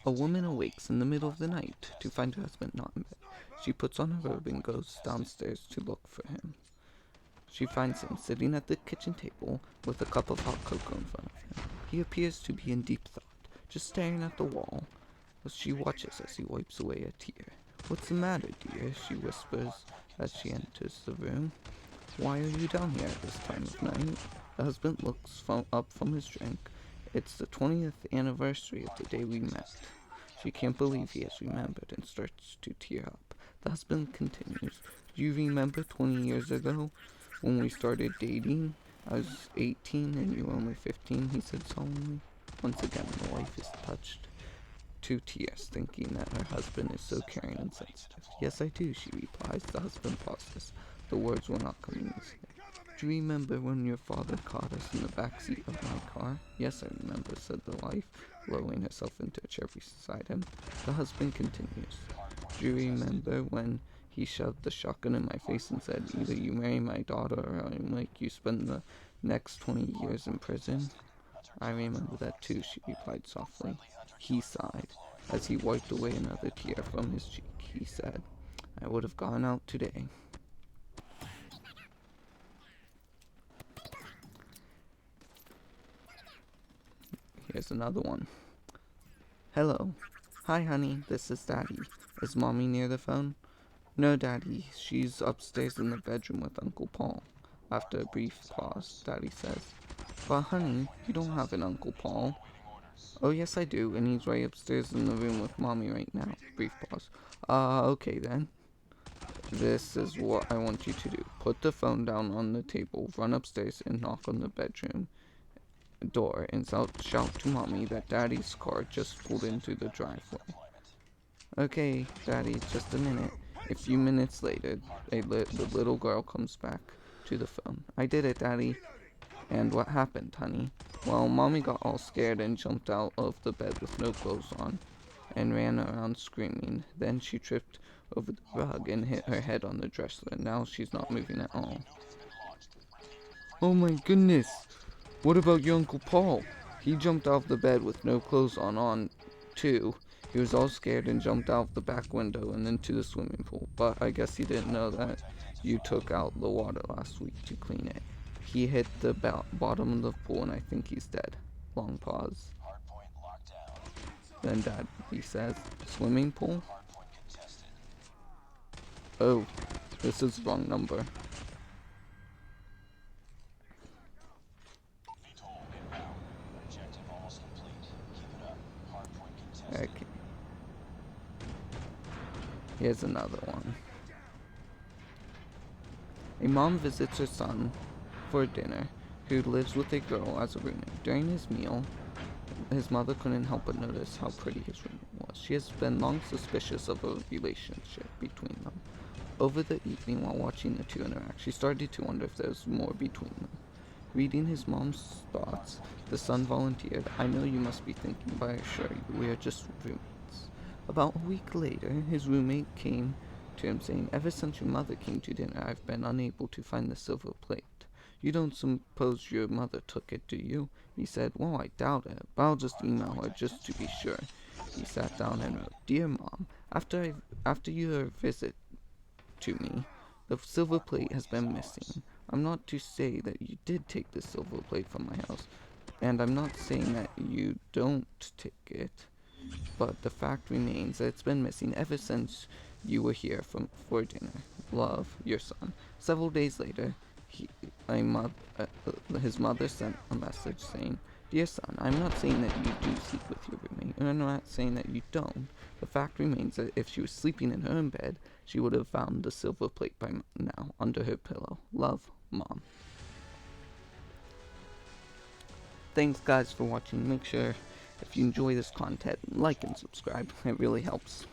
A woman awakes in the middle of the night to find her husband not in bed. She puts on her robe and goes downstairs to look for him. She finds him sitting at the kitchen table with a cup of hot cocoa in front of him. He appears to be in deep thought, just staring at the wall. She watches as he wipes away a tear. "What's the matter, dear?" she whispers as she enters the room. "Why are you down here at this time of night?" The husband looks up from his drink. "It's the 20th anniversary of the day we met." She can't believe he has remembered and starts to tear up. The husband continues, "Do you remember 20 years ago when we started dating? I was 18 and you were only 15, he said solemnly. Once again, the wife is touched to tears, thinking that her husband is so caring and sensitive. "Yes, I do," she replies. The husband pauses. The words were not coming easily. "Do you remember when your father caught us in the back seat of my car?" "Yes, I remember," said the wife, lowering herself into a chair beside him. The husband continues. "Do you remember when he shoved the shotgun in my face and said, 'Either you marry my daughter or I'll make you spend the next 20 years in prison'?" "I remember that too," she replied softly. He sighed. As he wiped away another tear from his cheek, he said, "I would have gone out today." Here's another one. "Hello. Hi, honey. This is Daddy. Is Mommy near the phone?" "No, Daddy. She's upstairs in the bedroom with Uncle Paul." After a brief pause, Daddy says, "But honey, you don't have an Uncle Paul." "Oh, yes, I do, and he's right upstairs in the room with Mommy right now." Brief pause. Okay then. "This is what I want you to do. Put the phone down on the table, run upstairs and knock on the bedroom door and shout to Mommy that Daddy's car just pulled into the driveway." "Okay, Daddy, just a minute." A few minutes later, the little girl comes back to the phone. "I did it, Daddy." "And what happened, honey?" "Well, Mommy got all scared and jumped out of the bed with no clothes on and ran around screaming. Then she tripped over the rug and hit her head on the dresser. Now she's not moving at all." "Oh my goodness! What about your Uncle Paul?" "He jumped out of the bed with no clothes on too. He was all scared and jumped out of the back window and into the swimming pool. But I guess he didn't know that you took out the water last week to clean it. He hit the bottom of the pool and I think he's dead." Long pause. Then Daddy says, "Swimming pool? Oh, this is the wrong number." Okay. Here's another one. A mom visits her son for dinner, who lives with a girl as a roommate. During his meal, his mother couldn't help but notice how pretty his roommate was. She has been long suspicious of a relationship between them. Over the evening, while watching the two interact, she started to wonder if there was more between them. Reading his mom's thoughts, the son volunteered, "I know you must be thinking, but I assure you, we are just roommates." About a week later, his roommate came to him saying, "Ever since your mother came to dinner, I've been unable to find the silver plate. You don't suppose your mother took it, do you?" He said, "Well, I doubt it, but I'll just email her just to be sure." He sat down and wrote, "Dear Mom, after your visit to me, the silver plate has been missing. I'm not to say that you did take the silver plate from my house, and I'm not saying that you don't take it, but the fact remains that it's been missing ever since you were here for dinner. Love, your son." Several days later, his mother sent a message saying, "Dear son, I'm not saying that you do sleep with your roommate, and I'm not saying that you don't. The fact remains that if she was sleeping in her own bed, she would have found the silver plate by now under her pillow. Love, Mom." Thanks guys for watching. Make sure if you enjoy this content, like and subscribe. It really helps.